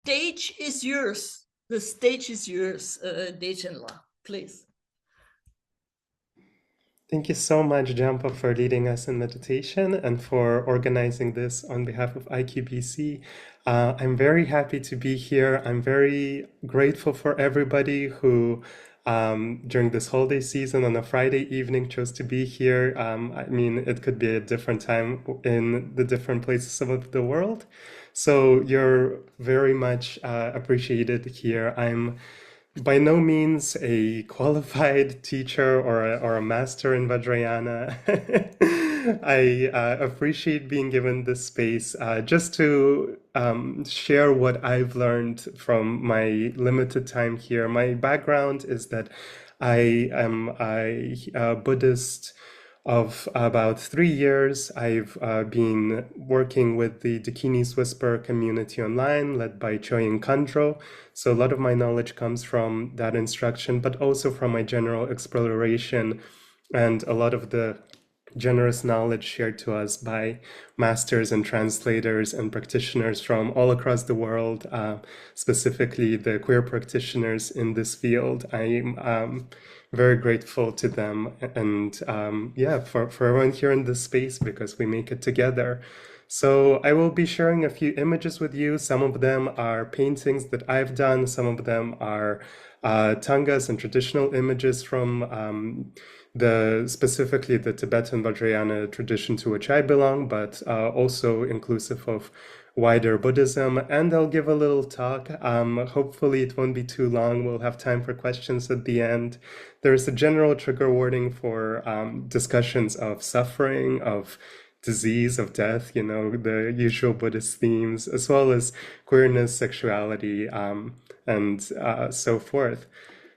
stage is yours. The stage is yours, Dechen, please. Thank you so much, Jampa, for leading us in meditation and for organizing this on behalf of IQBC. I'm very happy to be here. I'm very grateful for everybody who, during this holiday season on a Friday evening, chose to be here. I mean, it could be a different time in the different places of the world. So you're very much appreciated here. I'm by no means a qualified teacher or a master in Vajrayana. I appreciate being given this space just to share what I've learned from my limited time here. My background is that I am a Buddhist of about 3 years. I've been working with the Dakini Whisper community online, led by Teacher of Ngöndro. So a lot of my knowledge comes from that instruction, but also from my general exploration and a lot of the generous knowledge shared to us by masters and translators and practitioners from all across the world, specifically the queer practitioners in this field. I'm very grateful to them and yeah, for everyone here in this space because we make it together. So I will be sharing a few images with you. Some of them are paintings that I've done. Some of them are tangas and traditional images from specifically the Tibetan Vajrayana tradition to which I belong, but also inclusive of wider Buddhism. And I'll give a little talk. Hopefully it won't be too long. We'll have time for questions at the end. There's a general trigger warning for discussions of suffering, of disease, of death, you know, the usual Buddhist themes, as well as queerness, sexuality, and so forth.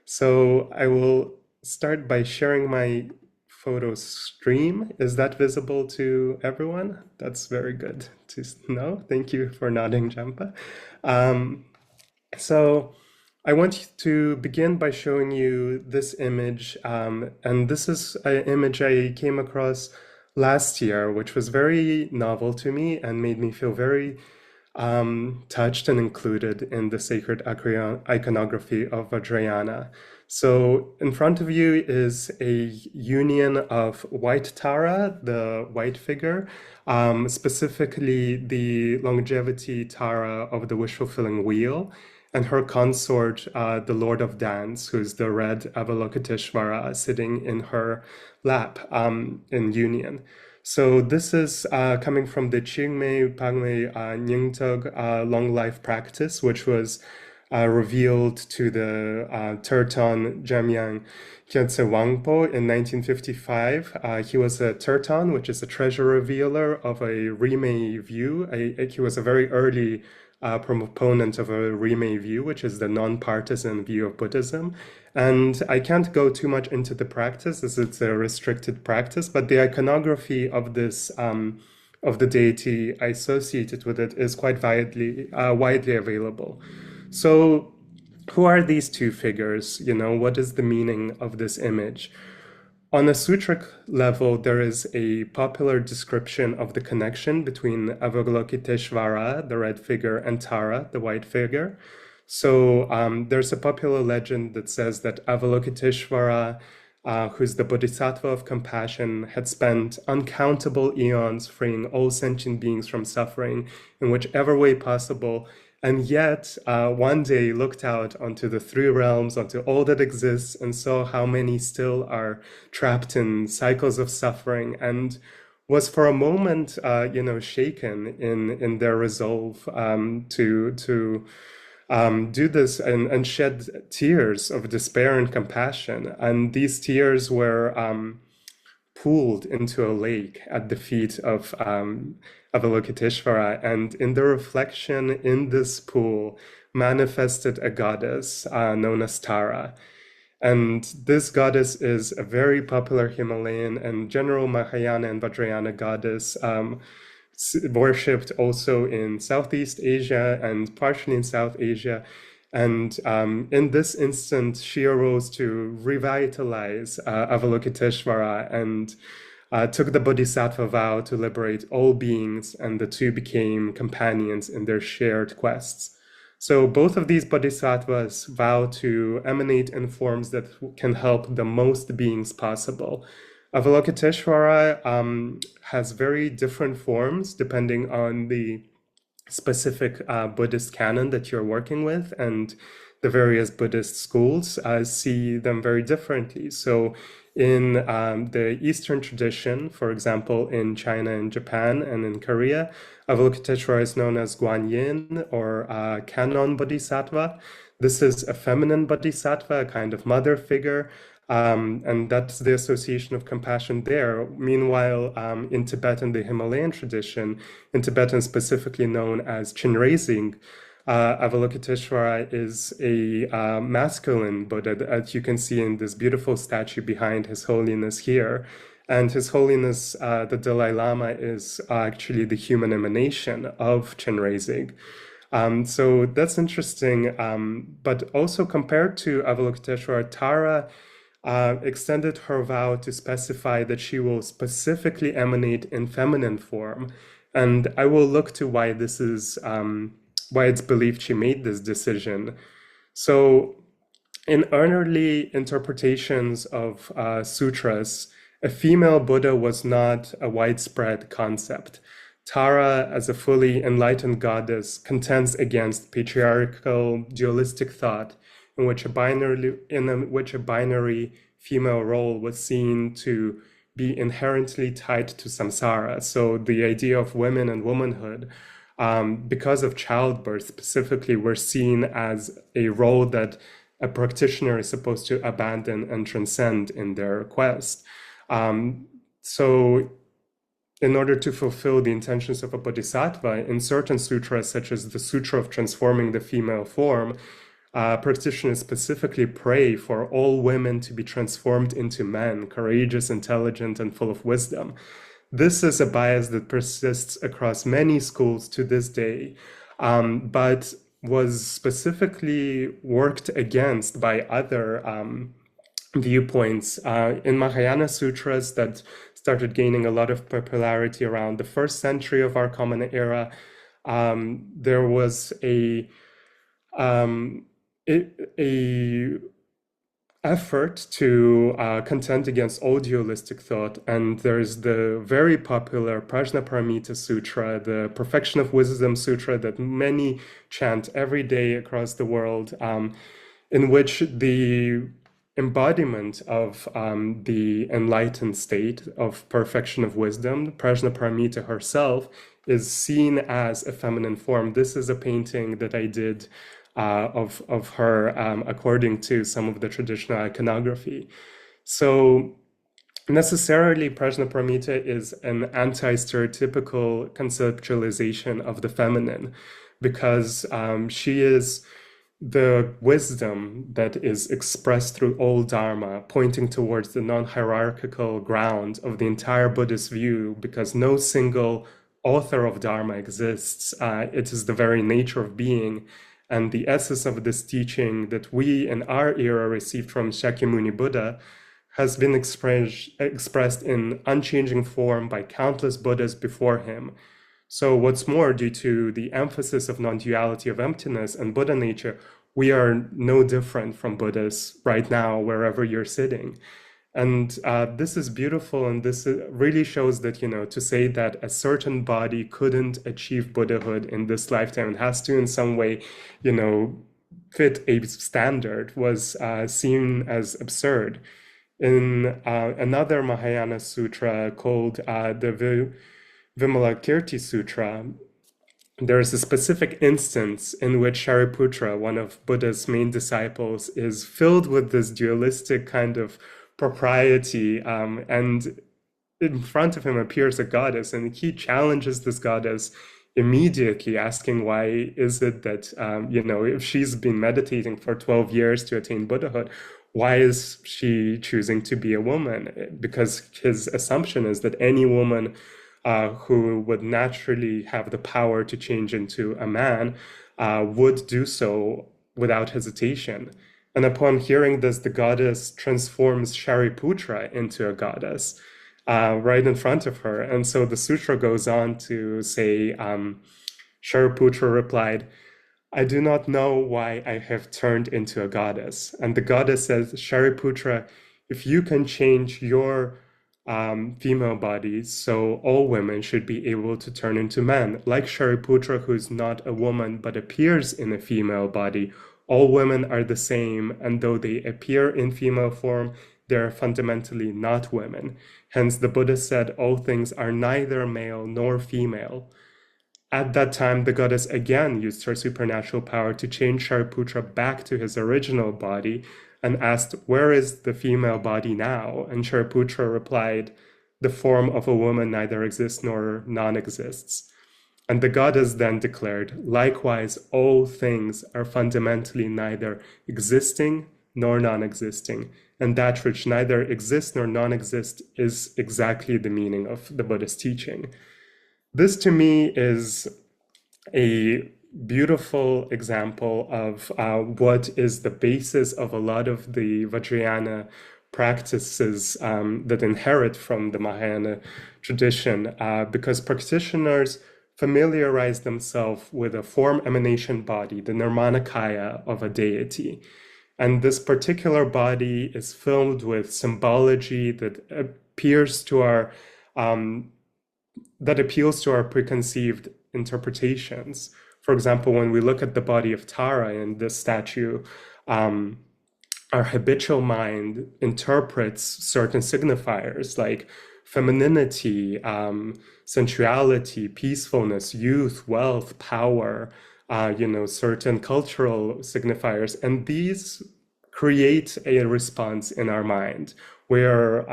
So I will start by sharing my photo stream. Is that visible to everyone? That's very good to know. Thank you for nodding, Jampa. So I want to begin by showing you this image. And this is an image I came across last year, which was very novel to me and made me feel very touched and included in the sacred iconography of Vajrayana. So in front of you is a union of white Tara, the white figure, specifically the longevity Tara of the wish-fulfilling wheel, and her consort, the Lord of Dance, who's the red Avalokiteshvara sitting in her lap in union. So this is coming from the Chingme Pagme Nyingtog long life practice, which was revealed to the Terton Jamyang Gyatso Wangpo in 1955. He was a Terton, which is a treasure revealer of a Rime view. He was a very early proponent of a Rime view, which is the non-partisan view of Buddhism. And I can't go too much into the practice as it's a restricted practice, but the iconography of this of the deity associated with it is quite widely available. So who are these two figures? You know, what is the meaning of this image? On a sutric level, there is a popular description of the connection between Avalokiteshvara, the red figure, and Tara, the white figure. So there's a popular legend that says that Avalokiteshvara, who's the bodhisattva of compassion, had spent uncountable eons freeing all sentient beings from suffering in whichever way possible, and yet one day looked out onto the three realms, onto all that exists, and saw how many still are trapped in cycles of suffering, and was for a moment, you know, shaken in their resolve to do this and shed tears of despair and compassion. And these tears were pooled into a lake at the feet of Avalokiteshvara, and in the reflection in this pool manifested a goddess known as Tara. And this goddess is a very popular Himalayan and general Mahayana and Vajrayana goddess, worshipped also in Southeast Asia and partially in South Asia. And in this instant, she arose to revitalize Avalokiteshvara and took the bodhisattva vow to liberate all beings, and the two became companions in their shared quests. So both of these bodhisattvas vow to emanate in forms that can help the most beings possible. Avalokiteshvara has very different forms depending on the specific Buddhist canon that you're working with, and the various Buddhist schools see them very differently. So in the Eastern tradition, for example, in China and Japan and in Korea, Avalokiteshvara is known as Guanyin or Canon Bodhisattva. This is a feminine bodhisattva, a kind of mother figure, and that's the association of compassion there. Meanwhile, in Tibet and the Himalayan tradition, in Tibetan specifically known as Chinrezig, Avalokiteshvara is a masculine Buddha, as you can see in this beautiful statue behind His Holiness here. And His Holiness, the Dalai Lama, is actually the human emanation of Chinrezig. So that's interesting. But also compared to Avalokiteshvara, Tara extended her vow to specify that she will specifically emanate in feminine form. And I will look to why this is, why it's believed she made this decision. So in early interpretations of sutras, a female Buddha was not a widespread concept. Tara, as a fully enlightened goddess, contends against patriarchal dualistic thought in which a binary female role was seen to be inherently tied to samsara. So the idea of women and womanhood, because of childbirth specifically, were seen as a role that a practitioner is supposed to abandon and transcend in their quest. So in order to fulfill the intentions of a bodhisattva, in certain sutras, such as the Sutra of Transforming the Female Form, practitioners specifically pray for all women to be transformed into men, courageous, intelligent, and full of wisdom. This is a bias that persists across many schools to this day, but was specifically worked against by other viewpoints. In Mahayana sutras that started gaining a lot of popularity around the 1st century of our Common Era, there was a effort to contend against all dualistic thought. And there's the very popular Prajnaparamita Sutra, the Perfection of Wisdom Sutra that many chant every day across the world, in which the embodiment of the enlightened state of perfection of wisdom, Prajnaparamita herself, is seen as a feminine form. This is a painting that I did of her according to some of the traditional iconography. So necessarily Prajnaparamita is an anti-stereotypical conceptualization of the feminine, because she is the wisdom that is expressed through all Dharma, pointing towards the non-hierarchical ground of the entire Buddhist view, because no single author of Dharma exists. It is the very nature of being. And the essence of this teaching that we in our era received from Shakyamuni Buddha has been expressed in unchanging form by countless Buddhas before him. So what's more, due to the emphasis of non-duality of emptiness and Buddha nature, we are no different from Buddhas right now, wherever you're sitting. And this is beautiful, and this really shows that, to say that a certain body couldn't achieve Buddhahood in this lifetime, it has to in some way, fit a standard, was seen as absurd. In another Mahayana sutra called the Vimalakirti Sutra, there is a specific instance in which Shariputra, one of Buddha's main disciples, is filled with this dualistic kind of propriety, and in front of him appears a goddess, and he challenges this goddess immediately, asking why is it that, if she's been meditating for 12 years to attain Buddhahood, why is she choosing to be a woman? Because his assumption is that any woman who would naturally have the power to change into a man would do so without hesitation. And upon hearing this, the goddess transforms Shariputra into a goddess right in front of her. And so the sutra goes on to say, Shariputra replied, I do not know why I have turned into a goddess. And the goddess says, Shariputra, if you can change your female bodies, so all women should be able to turn into men. Like Shariputra, who's not a woman but appears in a female body, all women are the same, and though they appear in female form, they're fundamentally not women. Hence, the Buddha said all things are neither male nor female. At that time, the goddess again used her supernatural power to change Shariputra back to his original body and asked, where is the female body now? And Shariputra replied, the form of a woman neither exists nor non-exists. And the goddess then declared, likewise, all things are fundamentally neither existing nor non-existing. And that which neither exists nor non-exists is exactly the meaning of the Buddhist teaching. This to me is a beautiful example of what is the basis of a lot of the Vajrayana practices that inherit from the Mahayana tradition, because practitioners familiarize themselves with a form emanation body, the Nirmanakaya of a deity. And this particular body is filled with symbology that appears to our that appeals to our preconceived interpretations. For example, when we look at the body of Tara in this statue, our habitual mind interprets certain signifiers like femininity, sensuality, peacefulness, youth, wealth, power, certain cultural signifiers. And these create a response in our mind where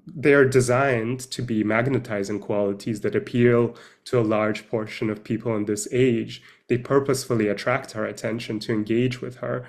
they are designed to be magnetizing qualities that appeal to a large portion of people in this age. They purposefully attract our attention to engage with her.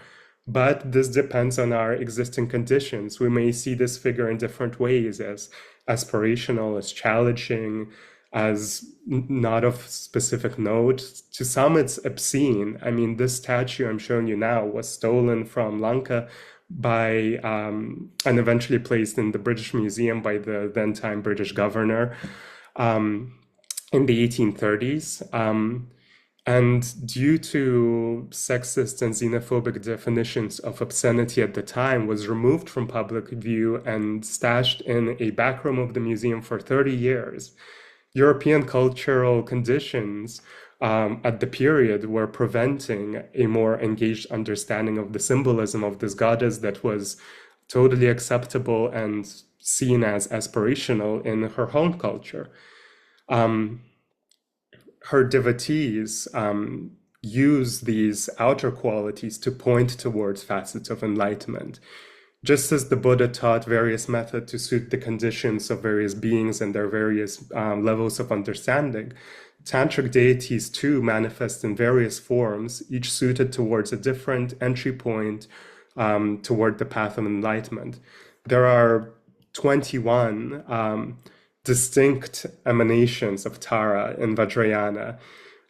But this depends on our existing conditions. We may see this figure in different ways, as aspirational, as challenging, as not of specific note. To some, it's obscene. I mean, this statue I'm showing you now was stolen from Lanka by and eventually placed in the British Museum by the then time British governor in the 1830s. And due to sexist and xenophobic definitions of obscenity at the time, was removed from public view and stashed in a back room of the museum for 30 years. European cultural conditions at the period were preventing a more engaged understanding of the symbolism of this goddess that was totally acceptable and seen as aspirational in her home culture. Her devotees use these outer qualities to point towards facets of enlightenment. Just as the Buddha taught various methods to suit the conditions of various beings and their various levels of understanding, Tantric deities too manifest in various forms, each suited towards a different entry point toward the path of enlightenment. There are 21 distinct emanations of Tara in Vajrayana.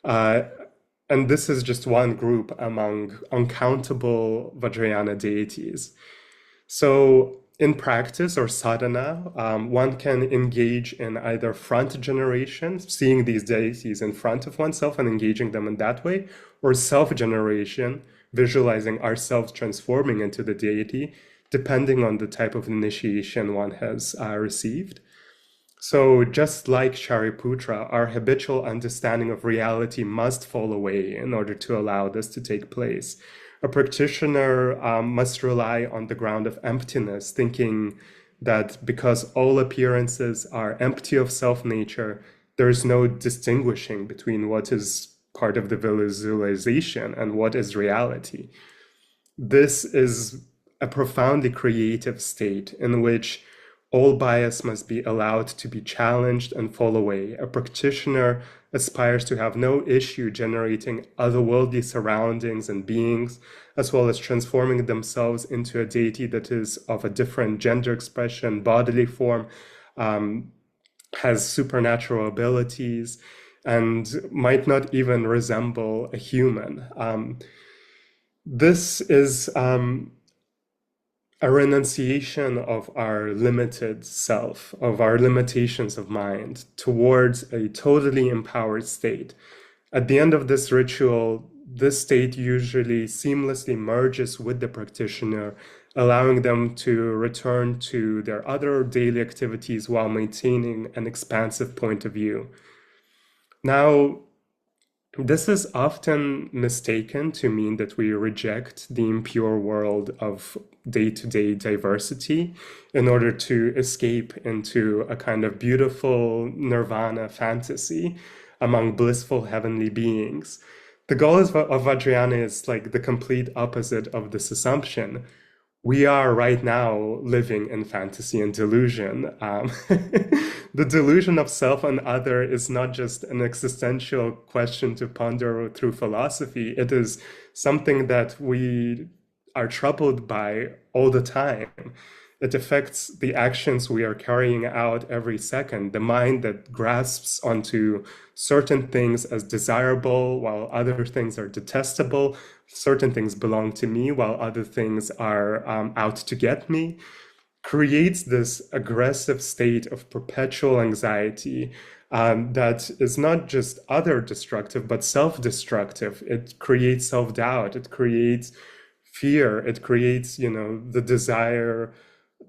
And this is just one group among uncountable Vajrayana deities. So in practice or sadhana, one can engage in either front generation, seeing these deities in front of oneself and engaging them in that way, or self-generation, visualizing ourselves transforming into the deity, depending on the type of initiation one has received. So just like Shariputra, our habitual understanding of reality must fall away in order to allow this to take place. A practitioner must rely on the ground of emptiness, thinking that because all appearances are empty of self-nature, there is no distinguishing between what is part of the visualization and what is reality. This is a profoundly creative state in which all bias must be allowed to be challenged and fall away. A practitioner aspires to have no issue generating otherworldly surroundings and beings, as well as transforming themselves into a deity that is of a different gender expression, bodily form, has supernatural abilities, and might not even resemble a human. This is a renunciation of our limited self, of our limitations of mind, towards a totally empowered state. At the end of this ritual, this state usually seamlessly merges with the practitioner, allowing them to return to their other daily activities while maintaining an expansive point of view. Now, this is often mistaken to mean that we reject the impure world of day-to-day diversity in order to escape into a kind of beautiful nirvana fantasy among blissful heavenly beings. The goal of Vajrayana is like the complete opposite of this assumption. We are right now living in fantasy and delusion. The delusion of self and other is not just an existential question to ponder through philosophy. It is something that we are troubled by all the time. It affects the actions we are carrying out every second. The mind that grasps onto certain things as desirable while other things are detestable. Certain things belong to me while other things are out to get me, creates this aggressive state of perpetual anxiety that is not just other destructive, but self-destructive. It creates self-doubt. It creates fear. It creates, the desire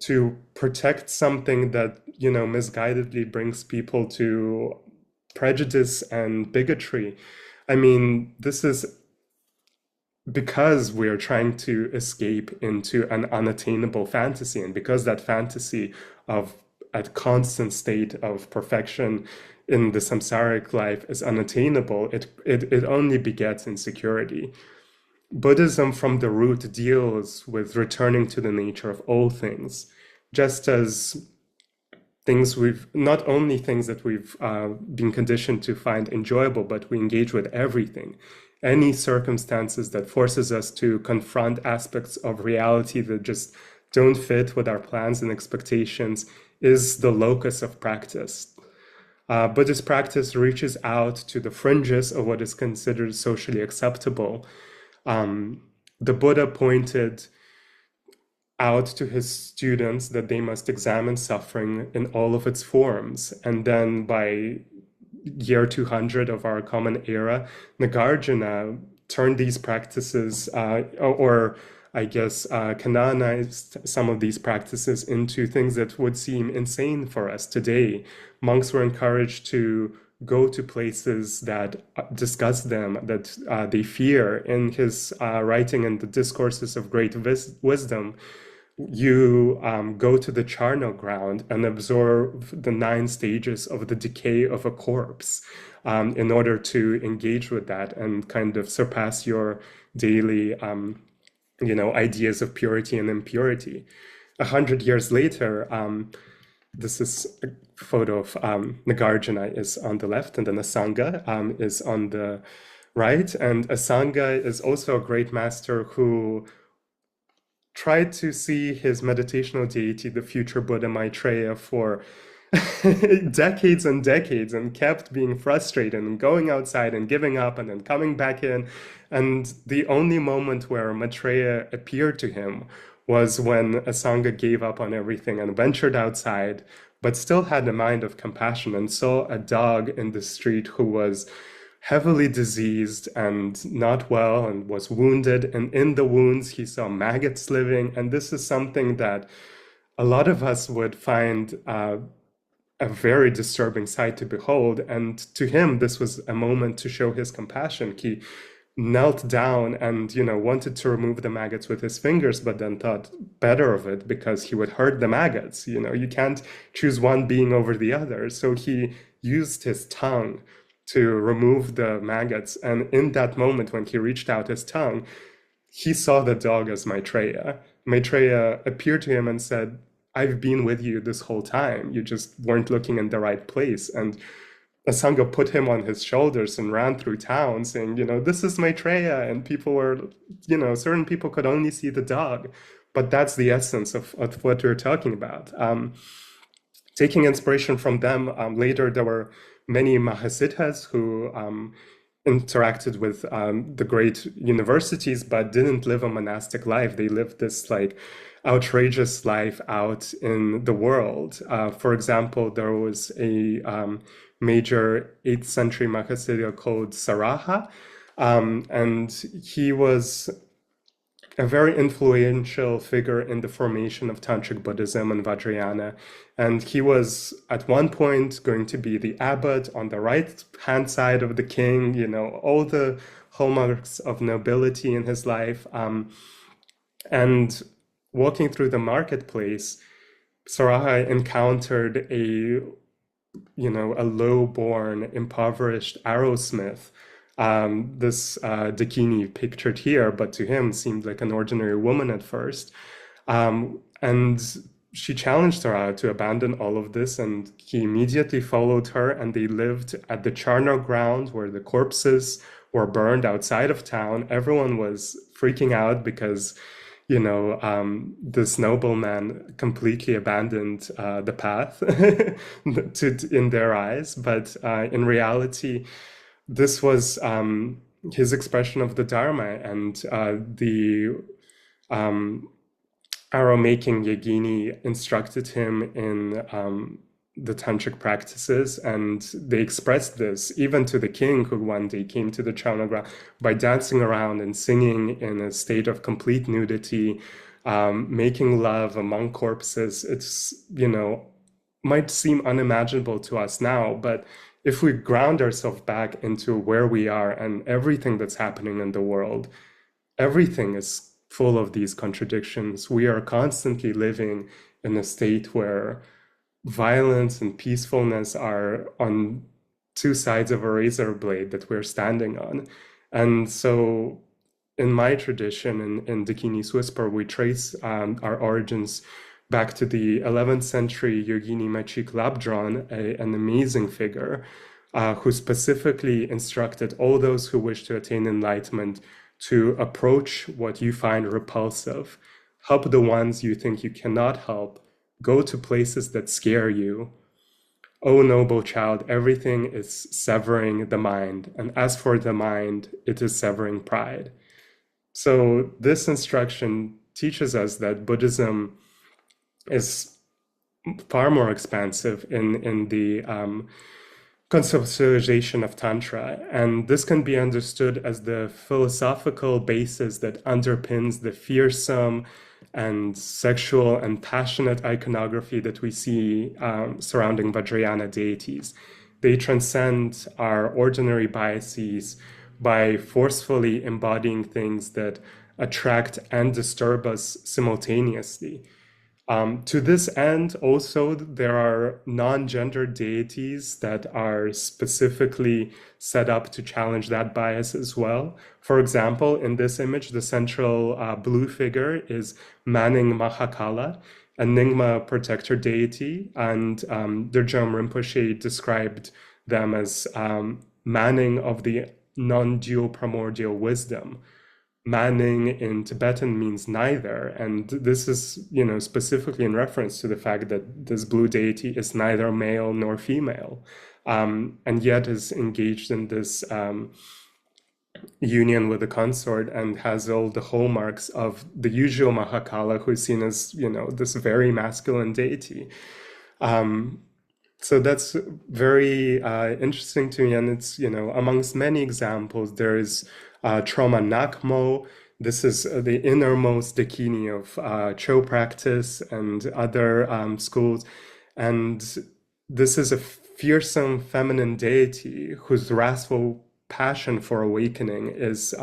to protect something that, misguidedly brings people to prejudice and bigotry. I mean, this is because we're trying to escape into an unattainable fantasy, and because that fantasy of a constant state of perfection in the samsaric life is unattainable, it only begets insecurity. Buddhism from the root deals with returning to the nature of all things, just as not only things that we've been conditioned to find enjoyable, but we engage with everything. Any circumstances that forces us to confront aspects of reality that just don't fit with our plans and expectations is the locus of practice. Buddhist practice reaches out to the fringes of what is considered socially acceptable. The Buddha pointed out to his students that they must examine suffering in all of its forms. And then by year 200 of our common era, Nagarjuna turned these practices, canonized some of these practices into things that would seem insane for us today. Monks were encouraged to go to places that disgust them, that they fear. In his writing in the Discourses of Great Wisdom, you go to the charnel ground and observe the 9 stages of the decay of a corpse in order to engage with that and kind of surpass your daily, ideas of purity and impurity. 100 years later, this is a photo of Nagarjuna is on the left, and then Asanga is on the right. And Asanga is also a great master who tried to see his meditational deity, the future Buddha Maitreya, for decades and decades, and kept being frustrated and going outside and giving up and then coming back in. And the only moment where Maitreya appeared to him was when Asanga gave up on everything and ventured outside, but still had a mind of compassion and saw a dog in the street who was heavily diseased and not well and was wounded. And in the wounds, he saw maggots living. And this is something that a lot of us would find a very disturbing sight to behold. And to him, this was a moment to show his compassion. He knelt down and, wanted to remove the maggots with his fingers, but then thought better of it because he would hurt the maggots. You can't choose one being over the other. So he used his tongue to remove the maggots. And in that moment, when he reached out his tongue, he saw the dog as Maitreya. Maitreya appeared to him and said, "I've been with you this whole time. You just weren't looking in the right place." And Asanga put him on his shoulders and ran through town saying, "This is Maitreya." And people were, certain people could only see the dog. But that's the essence of what we're talking about. Taking inspiration from them, later there were many Mahasiddhas who interacted with the great universities, but didn't live a monastic life. They lived this outrageous life out in the world. For example, there was a major 8th century Mahasiddha called Saraha, And he was a very influential figure in the formation of Tantric Buddhism and Vajrayana. And he was at one point going to be the abbot on the right hand side of the king, all the hallmarks of nobility in his life. And walking through the marketplace, Saraha encountered a low-born, impoverished arrowsmith. This Dakini pictured here, but to him seemed like an ordinary woman at first. And she challenged her to abandon all of this, and he immediately followed her, and they lived at the charnel ground where the corpses were burned outside of town. Everyone was freaking out because this nobleman completely abandoned the path in their eyes. But in reality, this was his expression of the Dharma, and the arrow-making yogini instructed him in the tantric practices, and they expressed this even to the king, who one day came to the charnel ground, by dancing around and singing in a state of complete nudity, making love among corpses. It's, might seem unimaginable to us now, but if we ground ourselves back into where we are and everything that's happening in the world, everything is full of these contradictions. We are constantly living in a state where violence and peacefulness are on two sides of a razor blade that we're standing on. And so in my tradition, in Dakini's Whisper, we trace our origins back to the 11th century yogini Machik Labdron, an amazing figure who specifically instructed all those who wish to attain enlightenment to approach what you find repulsive, help the ones you think you cannot help, go to places that scare you. O noble child, everything is severing the mind, and as for the mind, it is severing pride. So this instruction teaches us that Buddhism is far more expansive in the conceptualization of Tantra, and this can be understood as the philosophical basis that underpins the fearsome and sexual and passionate iconography that we see surrounding Vajrayana deities. They transcend our ordinary biases by forcefully embodying things that attract and disturb us simultaneously. To this end, also, there are non-gender deities that are specifically set up to challenge that bias as well. For example, in this image, the central blue figure is Manning Mahakala, a Nyingma protector deity, and Dirjam Rinpoche described them as Manning of the non-dual primordial wisdom. Manning in Tibetan means neither, and this is, specifically in reference to the fact that this blue deity is neither male nor female, and yet is engaged in this union with a consort and has all the hallmarks of the usual Mahakala, who is seen as, this very masculine deity. So that's very interesting to me, and it's, amongst many examples, there is Trauma Nakmo. This is the innermost Dakini of Cho practice and other schools. And this is a fearsome feminine deity whose wrathful passion for awakening is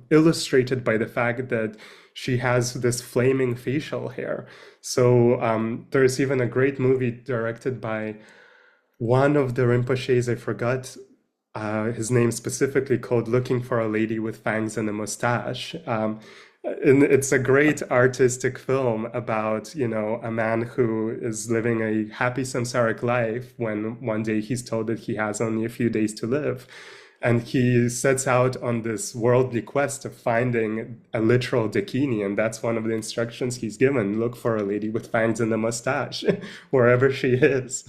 illustrated by the fact that she has this flaming facial hair. So there's even a great movie directed by one of the Rinpoches, I forgot his name specifically, called Looking for a Lady with Fangs and a Mustache. And it's a great artistic film about, a man who is living a happy samsaric life when one day he's told that he has only a few days to live. And he sets out on this worldly quest of finding a literal Dakini, and that's one of the instructions he's given: look for a lady with fangs and a mustache, wherever she is.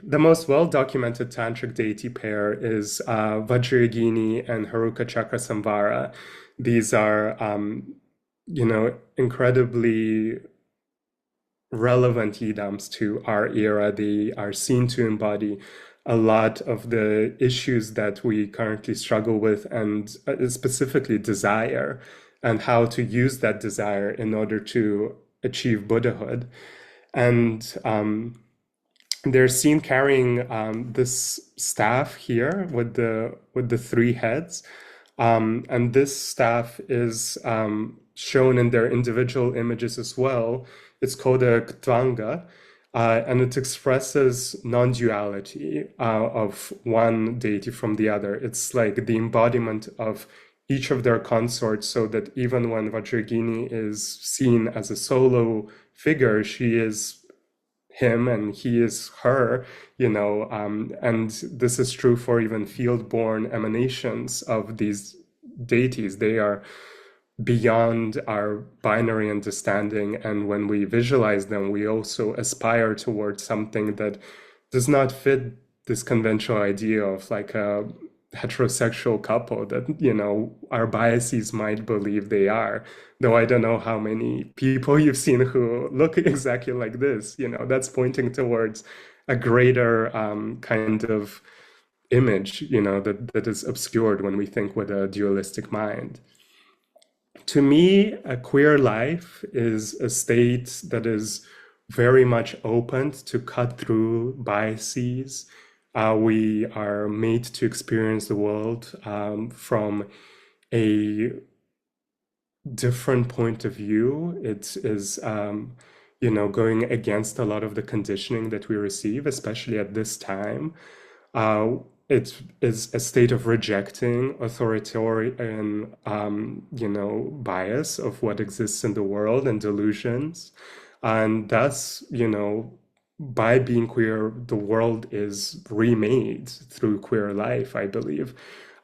The most well-documented tantric deity pair is Vajrayogini and Haruka Chakra Samvara. These are, incredibly relevant idams to our era. They are seen to embody a lot of the issues that we currently struggle with, and specifically desire, and how to use that desire in order to achieve Buddhahood. And they're seen carrying this staff here with the three heads, and this staff is shown in their individual images as well. It's called a Ktvanga, and it expresses non-duality of one deity from the other. It's like the embodiment of each of their consorts, so that even when Vajrayana is seen as a solo figure, she is him and he is her, and this is true for even field-born emanations of these deities. They are beyond our binary understanding, and when we visualize them, we also aspire towards something that does not fit this conventional idea of like a heterosexual couple that our biases might believe they are. Though I don't know how many people you've seen who look exactly like this. That's pointing towards a greater kind of image, that is obscured when we think with a dualistic mind. To me, a queer life is a state that is very much open to cut through biases. We are made to experience the world from a different point of view. It is, going against a lot of the conditioning that we receive, especially at this time. It is a state of rejecting authoritarian, bias of what exists in the world and delusions. And thus, by being queer, the world is remade through queer life, I believe.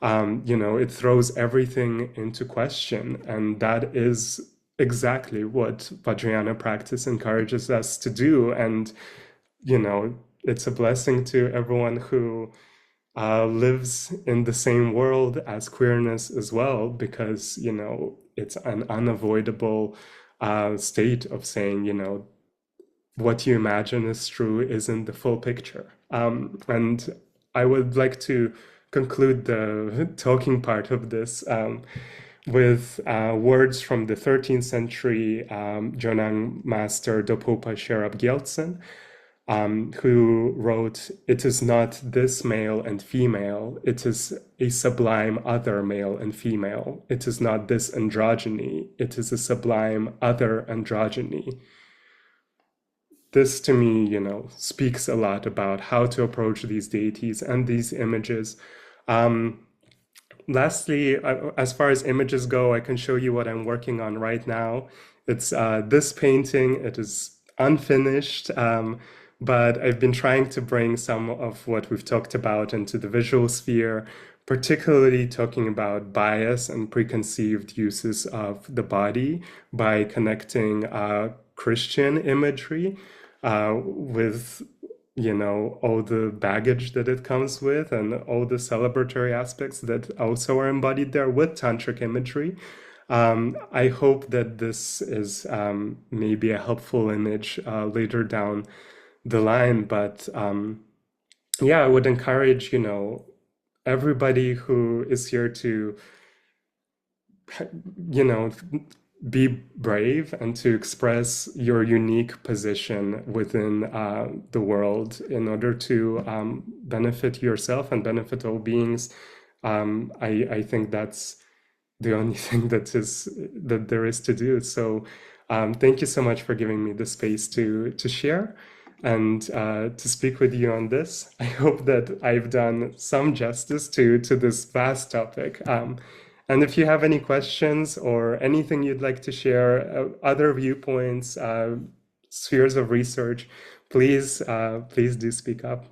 It throws everything into question, and that is exactly what Vajrayana practice encourages us to do. And, it's a blessing to everyone who lives in the same world as queerness as well, because, it's an unavoidable state of saying, what you imagine is true isn't the full picture. And I would like to conclude the talking part of this with words from the 13th century Jonang master Dopopa Sherab Gyaltsen, who wrote, "It is not this male and female, it is a sublime other male and female. It is not this androgyny, it is a sublime other androgyny." This to me, speaks a lot about how to approach these deities and these images. Lastly, as far as images go, I can show you what I'm working on right now. It's this painting. It is unfinished, but I've been trying to bring some of what we've talked about into the visual sphere, particularly talking about bias and preconceived uses of the body by connecting Christian imagery with all the baggage that it comes with, and all the celebratory aspects that also are embodied there with tantric imagery. I hope that this is maybe a helpful image later down the line, but yeah, I would encourage everybody who is here to be brave and to express your unique position within the world in order to benefit yourself and benefit all beings. I think that's the only thing that there is to do. So thank you so much for giving me the space to share and to speak with you on this. I hope that I've done some justice to this vast topic. And if you have any questions or anything you'd like to share, other viewpoints, spheres of research, please do speak up.